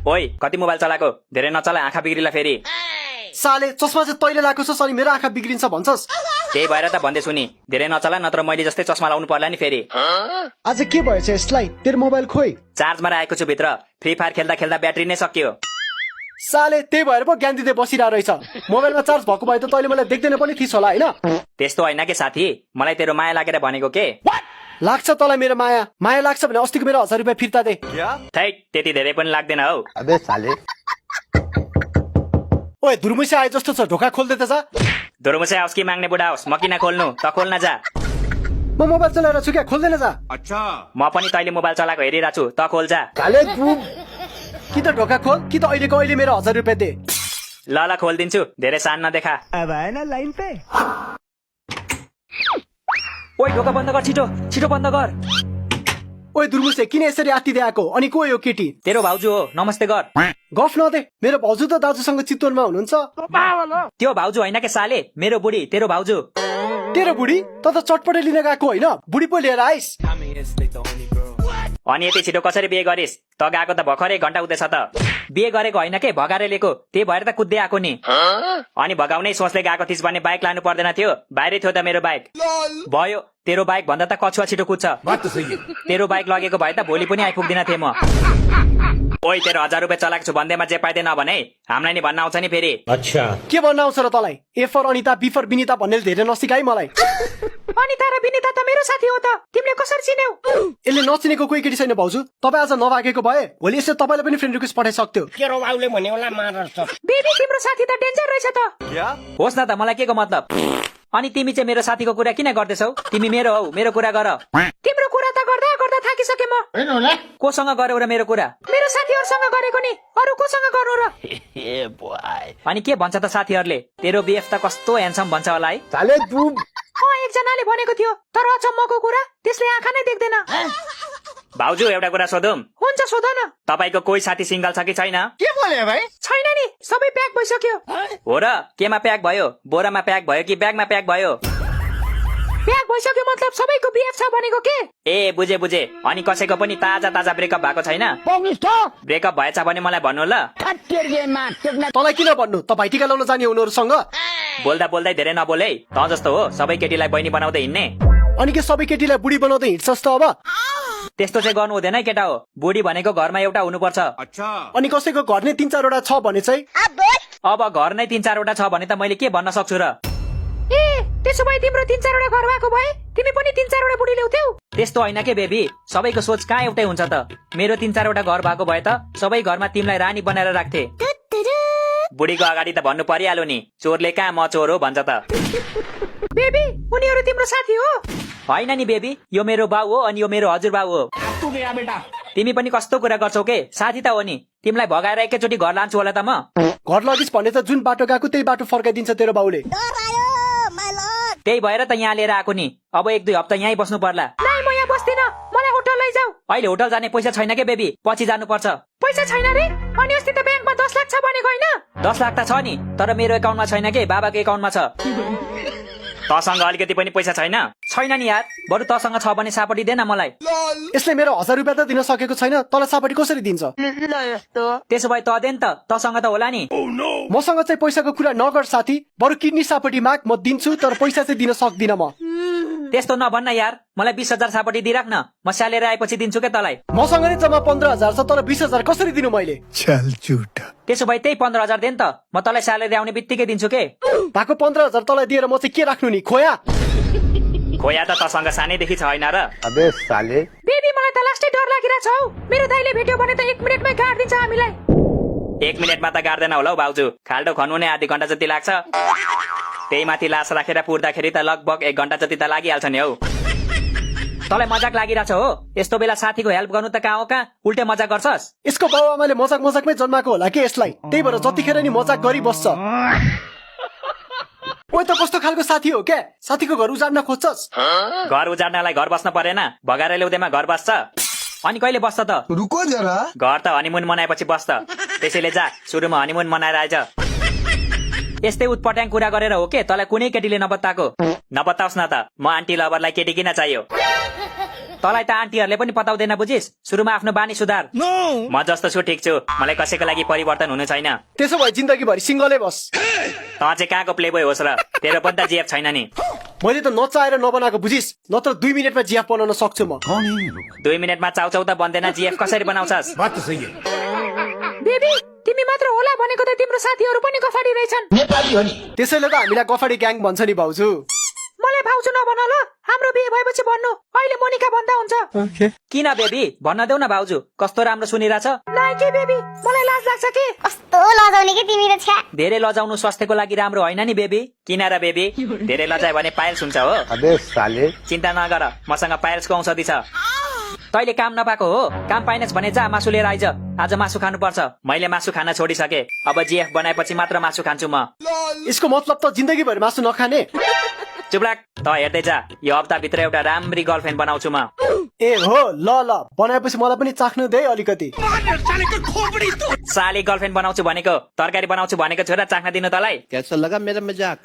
ओइ कति मोबाइल चलाएको धेरै नचला आँखा बिग्रिला फेरि साले चस्मा चाहिँ तैले लाएको छ अनि मेरो आँखा बिग्रिन्छ भन्छस् त्यही भएर त भन्दैछु नि धेरै नचला नत्र मैले जस्तै चस्मा लाउनु पर्ला नि फेरि आज के भएछ यसलाई तेरो मोबाइल खोइ चार्जमा राखेको छु भित्र फ्री फायर खेल्दा खेल्दा ब्याट्री नै सकियो साले त्यही भएर पो ज्ञान दिँदै बसिरहेको रहेछ मोबाइलमा चार्ज भएको भए त तैले मलाई देख्दैन पनि थिइस् होला हैन त्यस्तो होइन के साथी मलाई तेरो माया लागेर भनेको के लाग्छ तँलाई मेरो माया लाग्छ भने अस्तिको मेरो 1000 रुपैयाँ फिर्ता दे थैट त्यति धेरै पनि लाग्दैन हौ अबे साले ओए धुर्मुसे आए जस्तो छ ढोका खोल्दै त जा धुर्मुसे आओस् कि माग्ने बुढा होस् म किन खोल्नु त खोल्न जा म मोबाइल चलाएर छु क्या खोल्दैन जा म पनि तैले मोबाइल चलाएको हेरिरहेको छु त खोल जा साले तू कि त ढोका खोल कि त अहिलेको अहिले मेरो 1000 रुपैयाँ दे ल ल खोलिदिन्छु धेरै सान नदेखा अब आएन लाइन पे ओइ ढोका बन्द गर छिटो छिटो बन्द गर ओए धुर्मुसे किन यसरी आत्तिदै आएको अनि को यो केटी तेरो भाउजू हो नमस्ते गर गफ नदे मेरो भाउजू त दाजुसँग चितवनमा हुनुहुन्छ त्यो भाउजू होइन के साले मेरो बुढी तेरो भाउजू तेरो बुढी त चटपटे लिन गएको होइन बुढी पो लिएर आइस अनि यति छिटो कसरी बिहे गरिस् त गएको त भर्खरै घण्टा हुँदैछ त बिहे गरेको होइन के भगाएर लिएको त्यही भएर त कुद्दै आएको नि अनि भगाउनै सोच्दै गएको थिइस् भने बाइक लानु पर्दैन थियो बाहिरै थियो त मेरो बाइक भयो तेरो बाइक भन्दा त कछुवा छिटो कुद्छ तेरो बाइक लगेको भए त भोलि पनि आइपुग्दिन थिएँ म ओइ तेरो 1000 रुपैयाँ चलाएको छु भन्दैमा जे पाइँदै नभने हामीलाई नि भन्न आउँछ नि फेरि अच्छा के भन्न आउँछ र तँलाई A for Anita B for Vinita भन्ने धेरै नसिकाइ मलाई अनिता र विनिता त मेरो साथी हो त तिमीले कसरी चिन्यौ यसले नचिनेको कोही केटी छैन भाउजू तपाईँ आज नभागेको भए भोलि यसले तपाईँलाई पनि फ्रेन्ड रिक्वेस्ट पठाइसक्थ्यो केरो बाउले भन्ने होला मार्छ बेबी तिम्रो साथी त डेन्जर रहेछ त होस् न त मलाई के को मतलब अनि तिमी चाहिँ मेरो साथीको कुरा किन गर्दैछौ तिमी मेरो हौ मेरो कुरा गर तिम्रो कुरा त गर्दा गर्दा थाकिसके म कोसँग गर्यौ र मेरो कुरा मेरो साथीहरुसँग गरेको नि अरु कोसँग गर्नु र अनि के भन्छ त साथीहरुले तेरो बीएफ त कस्तो ह्यान्डसम भन्छ होला है साले तू एकजनाले भनेको थियो तर अचम्मको कुरा त्यसले आँखा नै देख्दैन भाउजू एउटा कुरा सोधौं हुन्छ सोध न तपाईको कोही साथी सिंगल छ कि छैन के बोले भाइ छैन नि सबै प्याक भइसक्यो हो र केमा प्याक भयो बोरामा प्याक भयो कि ब्यागमा प्याक भयो प्याक भइसक्यो मतलब सबैको बीएफ छ भनेको के ए बुझे बुझे अनि कसैको पनि ताजा ताजा ब्रेकअप भएको छैन ब्रेकअप भएछ भने मलाई भन्नु ल तँलाई किन भन्नु त भाइटिका लाउन जाने उनीहरुसँग बोल्दा बोल्दै धेरै नबोले त जस्तो हो सबै केटीलाई बहिनी बनाउँदै हिँड्ने अनि के सबै केटीलाई बुढी बनाउँदै हिँड्छस् त अब त्यस्तो चाहिँ गर्नु हुँदैन है केटा हो बुढी भनेको घरमा एउटा हुनुपर्छ अनि कसैको घर नै 3-4 वटा छ भने चाहिँ अब घर नै 3-4 वटा छ भने त मैले के भन्न सक्छु र ए त्यसो भए तिम्रो 3-4 वटा घर भएको भए तिमी पनि 3-4 वटा बुढी ल्याउँथ्यौ त्यस्तो होइन के बेबी सबैको सोच कहाँ एउटै हुन्छ त मेरो 3-4 वटा घर भएको भए त सबै घरमा तिमीलाई रानी बनाएर राख्थे बुढीको अगाडि त भन्नु परिहाल्यो नि चोरले कहाँ म चोर हो भन्छ त बेबी उनीहरु तिम्रो साथी हो होइन नि बेबी यो मेरो बाउ हो अनि यो मेरो हजुरबाउ हो तिमी पनि कस्तो कुरा गर्छौ के साथी त हो नि तिमीलाई भगाएर एकैचोटी घर लान्छु होला त म घर लगिस् भने त जुन बाटो गएको त्यही बाटो फर्काइदिन्छ तेरो बाउले त्यही भएर त यहाँ लिएर आएको नि अब 1-2 हप्ता यहीँ बस्नु पर्ला म यहाँ बस्दिन मलाई होटल लैजाऊ अहिले होटल जाने पैसा छैन के बेबी पछि जानु पर्छ पैसा छैन रे अनि अस्ति त ब्याङ्कमा 10 लाख छ भनेको हैन 10 लाख त छ नि तर मेरो एकाउन्टमा छैन के बाबाको एकाउन्टमा छ तसँग अलिकति पनि पैसा छैन छैन नि यार बरु तसँग छ भने सापटी दे न मलाई यसले मेरो 1000 रुपैयाँ त दिन सकेको छैन तँलाई सापटी कसरी दिन्छ त्यसो भए त दे नि त तसँग त होला नि मसँग चाहिँ पैसाको कुरा नगर साथी बरु किडनी सापटी माग म दिन्छु तर पैसा चाहिँ दिन सक्दिन म त्यस्तो नभन्न यार मलाई 20,000 सापटी दिइराख न म स्यालेरी आएपछि दिन्छु के तलाई मसँग नै जम्मा 15,000 छ तर 20,000 कसरी दिनु मैले चल झुट त्यसो भए त्यही 15,000 दे नि त म तलाई स्यालेरी आउने बित्तिकै दिन्छु के भएको 15,000 तँलाई दिएर म चाहिँ के राख्नु नि खोया खोया त तसँग सानैदेखि छ हैन र अबे साले बेबी मलाई त लास्टै डर लागिरहेछ हौ मेरो दाइले भेट्यो भने त 1 मिनेटमै गाड दिन्छ हामीलाई 1 मिनेटमा त गाड्दैन होला हौ भाउजू खाल्डो खन्नु नै आधी घण्टा जति लाग्छ त्यही माथि लास राखेर पुर्दाखेरि त लगभग 1 घण्टा जति त लागिहाल्छ नि हौ तँलाई मजाक लागिरहेछ हो यस्तो बेला साथीको हेल्प गर्नु त कहाँ हो कहाँ उल्टे मजाक गर्छस् यसको बाउ आमाले मजाक मजाकमै जन्माएको होला के यसलाई त्यही भएर जतिखेर नि मजाक गरी बस्छ ओइ त कस्तो खालको साथी हो के साथीको घर उजाड्न खोज्छस् घर उजाड्नलाई घर बस्न परेन भगाएर ल्याउँदैमा घर बस्छ अनि कहिले बस्छ त रुको जरा घर त हनीमुन मनाएपछि बस्छ त्यसैले जा सुरुमा हनीमुन मनाएर आइज यस्तै उटपट्याङ कुरा गरेर हो के तँलाई कुनै केटीले नबत्ताको नबत्ताओस् न त म आन्टी लभरलाई केटी किन चाहियो तँलाई त आन्टीहरूले पनि पताउँदैन बुझिस सुरुमा आफ्नो बानी सुधार म जस्तो छु ठिक छु मलाई कसैको लागि परिवर्तन हुनु छैन त्यसो भए जिन्दगीभरि सिङ्गलै बस तँ चाहिँ कहाँको प्ले बोय होस् र तेरो पनि त जिएफ छैन नि मैले त नचाहेर नबनाएको बुझिस नत्र 2 मिनेटमा जिएफ बनाउन सक्छु म 2 मिनेटमा चाउचाउ त बन्दैन जिएफ कसरी बनाउँछस् बेबी तिमी मात्र होला भनेको त तिम्रो साथीहरू पनि गफाडी रहेछन् त्यसैले त हामीलाई गफाडी ग्याङ भन्छ नि भाउजू मलाई भाउजू नभन ल हाम्रो बिहे भएपछि भन्नु अहिले मोनिका भन्दा हुन्छ किन बेबी भन्न देऊ न भाउजू कस्तो राम्रो सुनिरहेछ नाइ के बेबी मलाई लाज लाग्छ के कस्तो लजाउने के तिमी त छ्या धेरै लजाउनु स्वास्थ्यको लागि राम्रो होइन नि बेबी किन र बेबी धेरै लजायो भने पाइल्स हुन्छ हो अबे साले चिन्ता नगर मसँग पाइल्सको औषधि छ तैले काम नपाएको हो काम पाइनेस् भने जा मासु लिएर आइज आज मासु खानुपर्छ मैले मासु खान छोडिसके अब जिएफ बनाएपछि मात्र मासु खान्छु म यसको मतलब त जिन्दगीभरि मासु नखाने चुपलाक त हेर्दै जा यो हप्ताभित्र एउटा राम्री गर्लफ्रेन्ड बनाउँछु म ए हो ल ल बनाएपछि मलाई पनि चाख्नु दे अलिकति साली गर्लफ्रेन्ड बनाउँछु भनेको तरकारी बनाउँछु भनेको छोरा चाख्न दिनु तँलाई कैसा लगा मेरा मजाक